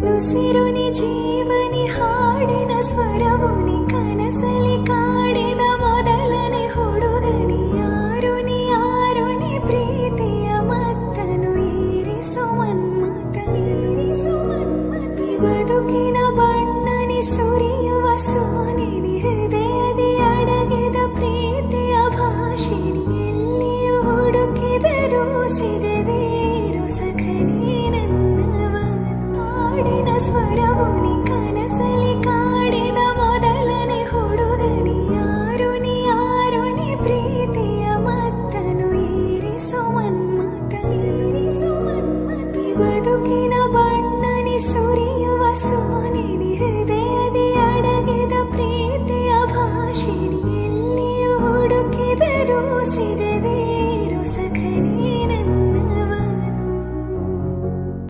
ನುಸಿರುನಿ ಜೀವನಿ ಹಾಡಿನ ಸ್ವರವುನಿ ಕನಸಲಿ ಕಾಡಿದ ಮೊದಲನೇ ಹುಡುಗನಿ ಯಾರು ನೀ ಪ್ರೀತಿಯ ಮತ್ತನು ಏರಿಸು ಮನ್ಮತಿ ಬದುಕಿನ ಬಣ್ಣನಿ ಸುರಿಯುವ ಸೋನಿನಿ ಹೃದಯದಿ ಅಡಗಿದ ಪ್ರೀತಿಯ ಭಾಷಿನಿ ಎಲ್ಲಿಯೂ ಹುಡುಕಿದರೂ ಸಿಗದೇರು ಸಖನೇ ನನ್ನವನು ಹಾಡಿನ ಸ್ವರವುನಿ ಕನಸಲಿ ಕಾಡಿದ ಮೊದಲನೇ ಹುಡುಗನಿ ಯಾರು ನೀ ಪ್ರೀತಿಯ ಮತ್ತನು ಏರಿಸು ಮನ್ಮತಿ ಬದುಕಿನ ಬಣ್ಣನಿ ಸುರಿಯುವ ಸೋನಿ